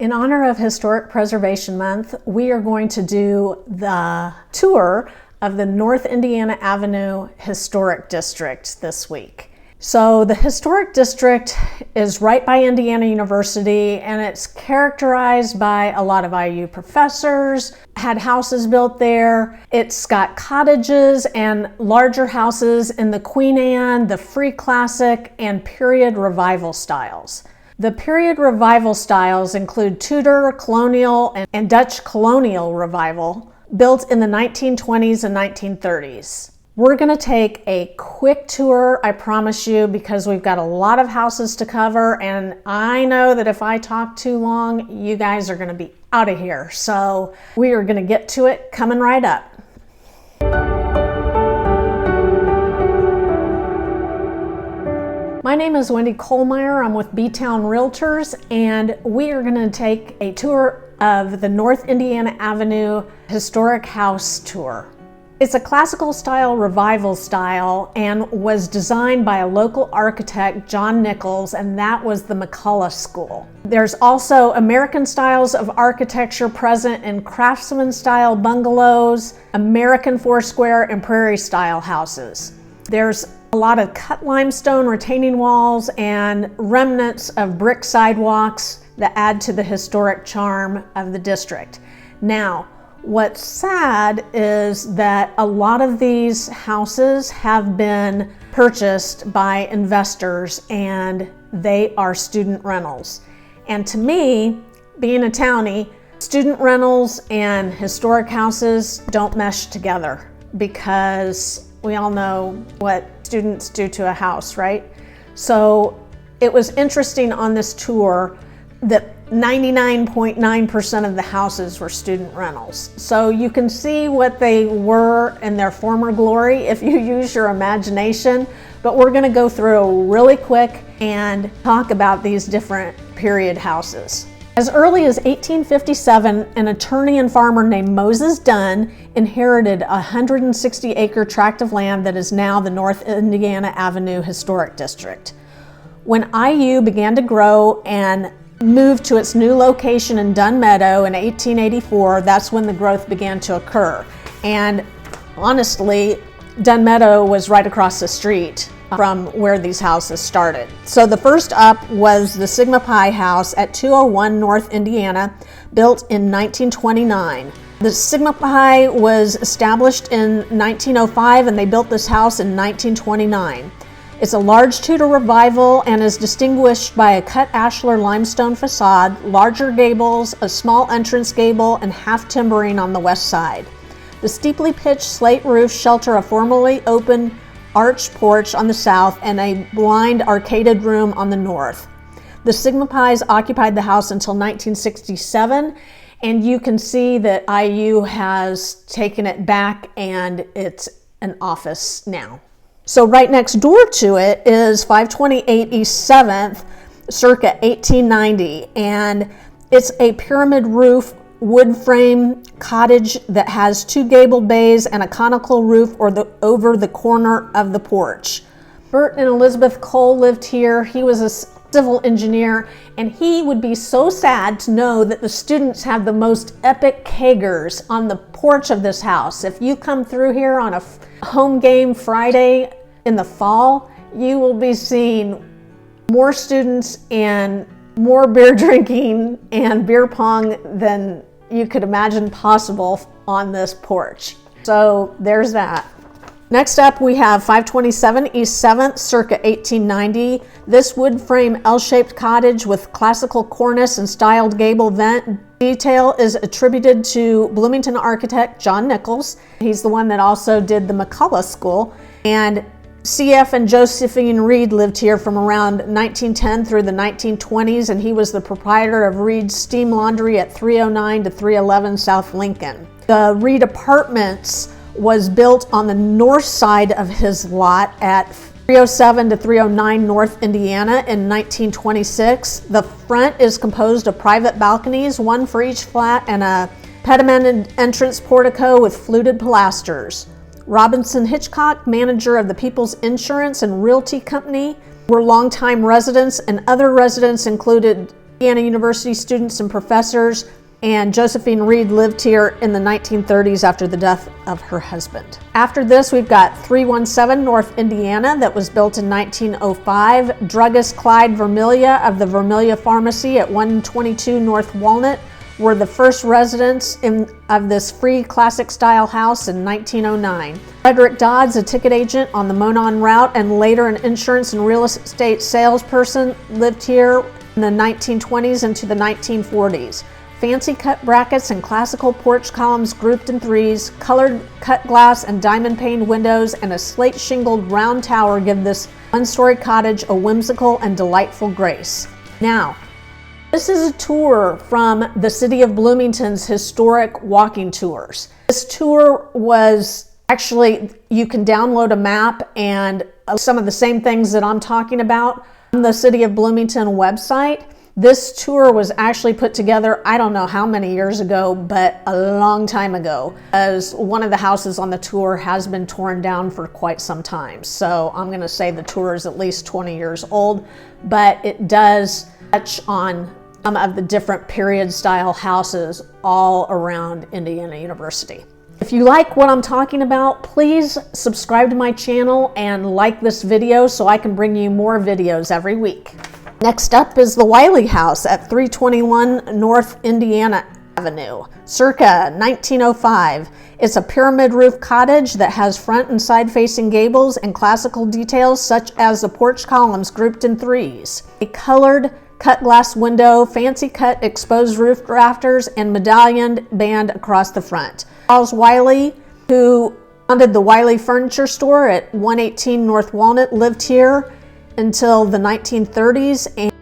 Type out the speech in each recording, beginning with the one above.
In honor of Historic Preservation Month, we are going to do the tour of the North Indiana Avenue Historic District this week. So the Historic District is right by Indiana University, and it's characterized by a lot of IU professors, had houses built there. It's got cottages and larger houses in the Queen Anne, the Free Classic, and Period Revival styles. The Period Revival styles include Tudor, Colonial, and Dutch Colonial Revival, built in the 1920s and 1930s. We're going to take a quick tour, I promise you, because we've got a lot of houses to cover, and I know that if I talk too long, you guys are going to be out of here. So we are going to get to it coming right up. My name is Wendy Kohlmeyer. I'm with B-Town Realtors, and we are going to take a tour of the North Indiana Avenue Historic House Tour. It's a classical style revival style and was designed by a local architect, John Nichols, and that was the McCullough School. There's also American styles of architecture present in craftsman style bungalows, American four-square and prairie style houses. There's a lot of cut limestone retaining walls and remnants of brick sidewalks that add to the historic charm of the district. Now, what's sad is that a lot of these houses have been purchased by investors and they are student rentals. And to me, being a townie, student rentals and historic houses don't mesh together because we all know what students do to a house, right? So it was interesting on this tour that 99.9% of the houses were student rentals. So you can see what they were in their former glory if you use your imagination, but we're gonna go through really quick and talk about these different period houses. As early as 1857, an attorney and farmer named Moses Dunn inherited a 160-acre tract of land that is now the North Indiana Avenue Historic District. When IU began to grow and moved to its new location in Dunn Meadow in 1884, that's when the growth began to occur. And honestly, Dunn Meadow was right across the street from where these houses started. So the first up was the Sigma Pi House at 201 North Indiana, built in 1929. The Sigma Pi was established in 1905 and they built this house in 1929. It's a large Tudor revival and is distinguished by a cut ashlar limestone facade, larger gables, a small entrance gable, and half timbering on the west side. The steeply pitched slate roofs shelter a formerly open arched porch on the south and a blind arcaded room on the north. The Sigma Pi's occupied the house until 1967, and you can see that IU has taken it back and it's an office now. So right next door to it is 528 East 7th, circa 1890, and it's a pyramid roof wood frame cottage that has two gabled bays and a conical roof over the corner of the porch. Bert and Elizabeth Cole lived here. He was a civil engineer, and he would be so sad to know that the students have the most epic kegers on the porch of this house. If you come through here on a home game Friday in the fall, you will be seeing more students and more beer drinking and beer pong than you could imagine possible on this porch. So there's that. Next up, we have 527 East 7th, circa 1890. This wood frame L-shaped cottage with classical cornice and styled gable vent detail is attributed to Bloomington architect John Nichols. He's the one that also did the McCullough School. And C.F. and Josephine Reed lived here from around 1910 through the 1920s, and he was the proprietor of Reed's Steam Laundry at 309 to 311 South Lincoln. The Reed Apartments was built on the north side of his lot at 307 to 309 North Indiana in 1926. The front is composed of private balconies, one for each flat, and a pedimented entrance portico with fluted pilasters. Robinson Hitchcock, manager of the People's Insurance and Realty Company, were longtime residents, and other residents included Indiana University students and professors, and Josephine Reed lived here in the 1930s after the death of her husband. After this, we've got 317 North Indiana that was built in 1905. Druggist Clyde Vermilia of the Vermilia Pharmacy at 122 North Walnut were the first residents of this free classic style house in 1909. Frederick Dodds, a ticket agent on the Monon route and later an insurance and real estate salesperson, lived here in the 1920s into the 1940s. Fancy cut brackets and classical porch columns grouped in threes, colored cut glass and diamond paned windows, and a slate shingled round tower give this one-story cottage a whimsical and delightful grace. Now, this is a tour from the City of Bloomington's historic walking tours. This tour was actually, you can download a map and some of the same things that I'm talking about on the City of Bloomington website. This tour was actually put together, I don't know how many years ago, but a long time ago, as one of the houses on the tour has been torn down for quite some time. So I'm going to say the tour is at least 20 years old, but it does touch on some of the different period style houses all around Indiana University. If you like what I'm talking about, please subscribe to my channel and like this video so I can bring you more videos every week. Next up is the Wiley House at 321 North Indiana Avenue, circa 1905. It's a pyramid roof cottage that has front and side facing gables and classical details such as the porch columns grouped in threes, a colored cut glass window, fancy cut exposed roof rafters, and medallioned band across the front. Charles Wiley, who founded the Wiley Furniture Store at 118 North Walnut, lived here until the 1930s. And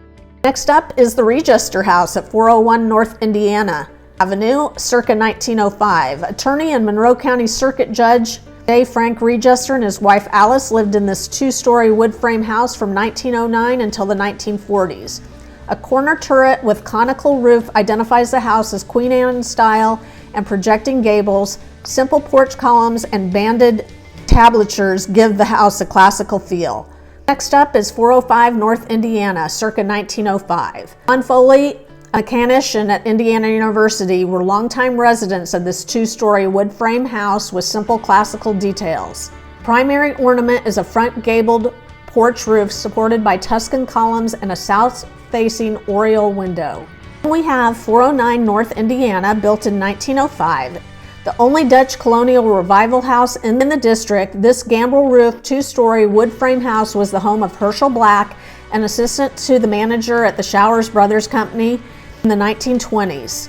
next up is the Register House at 401 North Indiana Avenue, circa 1905. Attorney and Monroe County Circuit Judge J. Frank Register and his wife Alice lived in this two-story wood frame house from 1909 until the 1940s. A corner turret with conical roof identifies the house as Queen Anne style and projecting gables. Simple porch columns and banded tablatures give the house a classical feel. Next up is 405 North Indiana, circa 1905. John Foley, a mechanician at Indiana University, were longtime residents of this two-story wood frame house with simple classical details. Primary ornament is a front gabled porch roof supported by Tuscan columns and a south-facing oriel window. We have 409 North Indiana, built in 1905. The only Dutch colonial revival house in the district, this gambrel roof two-story wood frame house was the home of Herschel Black, an assistant to the manager at the Showers Brothers Company in the 1920s.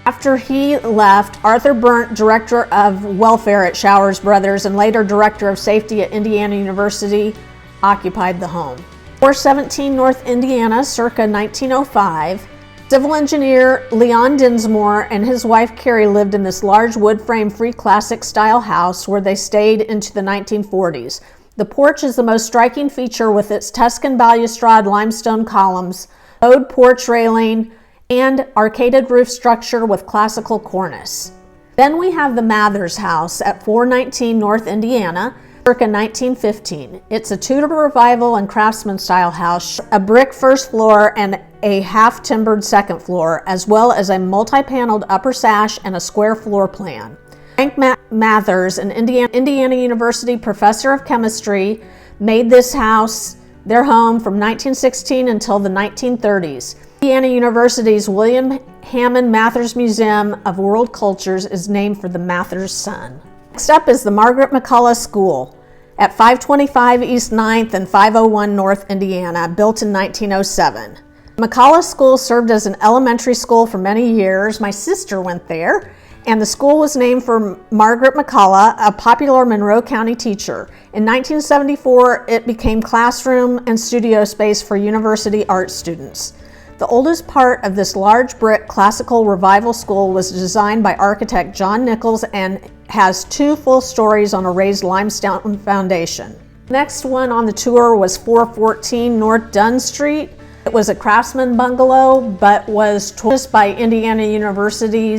After he left, Arthur Burnt, director of welfare at Showers Brothers and later director of safety at Indiana University, occupied the home. 417 North Indiana, circa 1905. Civil engineer Leon Dinsmore and his wife Carrie lived in this large wood frame free classic style house where they stayed into the 1940s. The porch is the most striking feature with its Tuscan balustrade limestone columns, bowed porch railing, and arcaded roof structure with classical cornice. Then we have the Mathers House at 419 North Indiana, circa 1915. It's a Tudor revival and craftsman style house, a brick first floor and a half-timbered second floor, as well as a multi-paneled upper sash and a square floor plan. Frank Mathers, an Indiana University professor of chemistry, made this house their home from 1916 until the 1930s. Indiana University's William Hammond Mathers Museum of World Cultures is named for the Mathers son. Next up is the Margaret McCullough School at 525 East 9th and 501 North Indiana, built in 1907. McCullough School served as an elementary school for many years. My sister went there, and the school was named for Margaret McCullough, a popular Monroe County teacher. In 1974, it became classroom and studio space for university art students. The oldest part of this large brick classical revival school was designed by architect John Nichols and has two full stories on a raised limestone foundation. Next one on the tour was 414 North Dunn Street. It was a craftsman bungalow, but was torn by Indiana University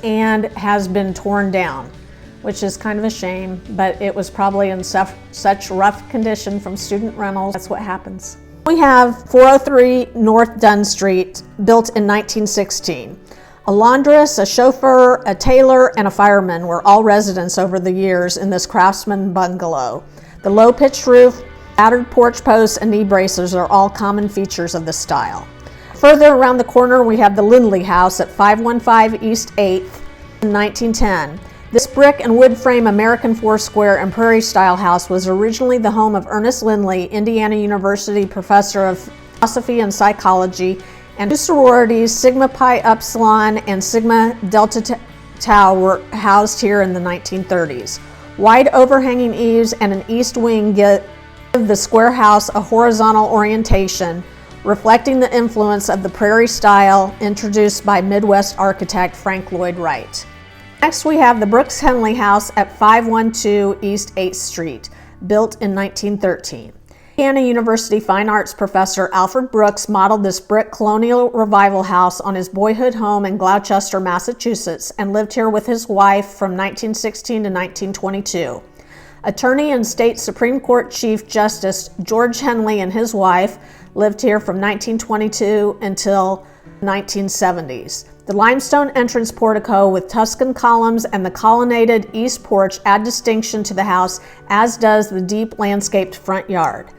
and has been torn down, which is kind of a shame, but it was probably in such rough condition from student rentals. That's what happens. We have 403 North Dunn Street, built in 1916. A laundress, a chauffeur, a tailor, and a fireman were all residents over the years in this craftsman bungalow. The low-pitched roof, battered porch posts, and knee braces are all common features of the style. Further around the corner, we have the Lindley House at 515 East 8th in 1910. This brick and wood frame American Foursquare and Prairie style house was originally the home of Ernest Lindley, Indiana University professor of philosophy and psychology, and two sororities, Sigma Pi Upsilon and Sigma Delta Tau, were housed here in the 1930s. Wide overhanging eaves and an east wing give the square house a horizontal orientation, reflecting the influence of the Prairie style introduced by Midwest architect Frank Lloyd Wright. Next, we have the Brooks Henley House at 512 East 8th Street, built in 1913. Indiana University Fine Arts professor Alfred Brooks modeled this brick colonial revival house on his boyhood home in Gloucester, Massachusetts, and lived here with his wife from 1916 to 1922. Attorney and state Supreme Court Chief Justice George Henley and his wife lived here from 1922 until 1970s. The limestone entrance portico with Tuscan columns and the colonnaded east porch add distinction to the house, as does the deep landscaped front yard.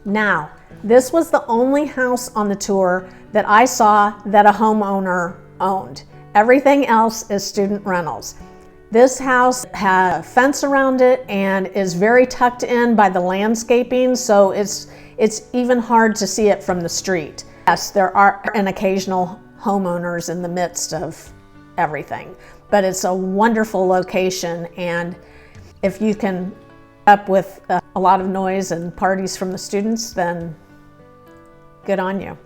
Now, this was the only house on the tour that I saw that a homeowner owned. Everything else is student rentals. This house has a fence around it and is very tucked in by the landscaping, so it's even hard to see it from the street. Yes, there are an occasional homeowners in the midst of everything, but it's a wonderful location, and if you can up with a lot of noise and parties from the students, then good on you.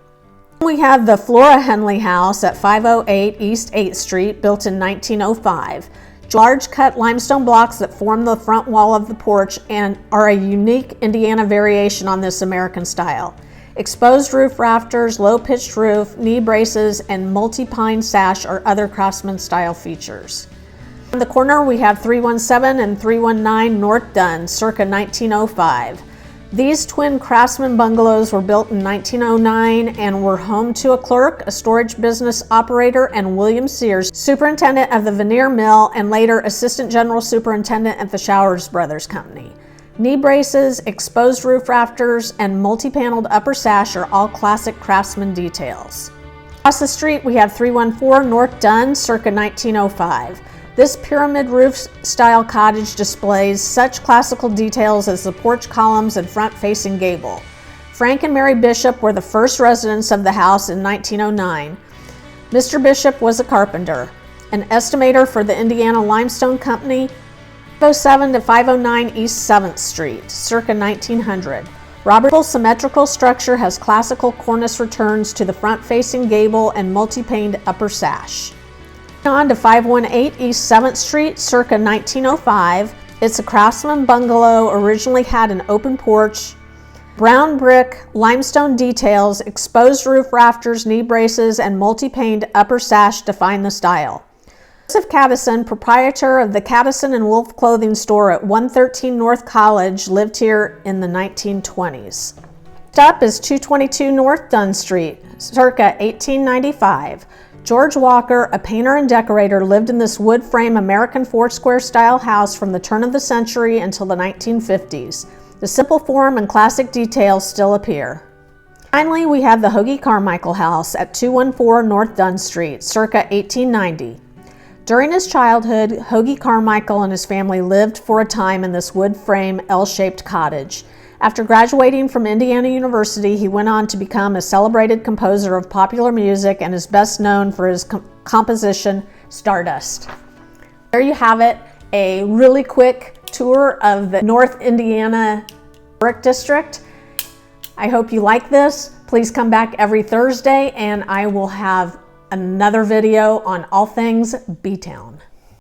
We have the Flora Henley House at 508 East 8th Street, built in 1905. Large cut limestone blocks that form the front wall of the porch and are a unique Indiana variation on this American style. Exposed roof rafters, low-pitched roof, knee braces, and multi-pine sash are other craftsman style features. On the corner, we have 317 and 319 North Dunn, circa 1905. These twin craftsman bungalows were built in 1909 and were home to a clerk, a storage business operator, and William Sears, superintendent of the veneer mill and later assistant general superintendent at the Showers Brothers Company. Knee braces, exposed roof rafters, and multi-paneled upper sash are all classic craftsman details. Across the street, we have 314 North Dunn, circa 1905. This pyramid roof style cottage displays such classical details as the porch columns and front-facing gable. Frank and Mary Bishop were the first residents of the house in 1909. Mr. Bishop was a carpenter, an estimator for the Indiana Limestone Company, 507 to 509 East 7th Street, circa 1900. Robert's symmetrical structure has classical cornice returns to the front-facing gable and multi-paned upper sash. On to 518 East 7th Street, circa 1905. It's a craftsman bungalow, originally had an open porch, brown brick, limestone details, exposed roof rafters, knee braces, and multi-paned upper sash define the style. Joseph Caddison, proprietor of the Caddison and Wolf clothing store at 113 North College, lived here in the 1920s. Next up is 222 North Dunn Street, circa 1895. George Walker, a painter and decorator, lived in this wood frame American Foursquare style house from the turn of the century until the 1950s. The simple form and classic details still appear. Finally, we have the Hoagie Carmichael House at 214 North Dunn Street, circa 1890. During his childhood, Hoagie Carmichael and his family lived for a time in this wood frame L-shaped cottage. After graduating from Indiana University, he went on to become a celebrated composer of popular music and is best known for his composition, Stardust. There you have it, a really quick tour of the North Indiana Historic District. I hope you like this. Please come back every Thursday and I will have another video on all things B-Town.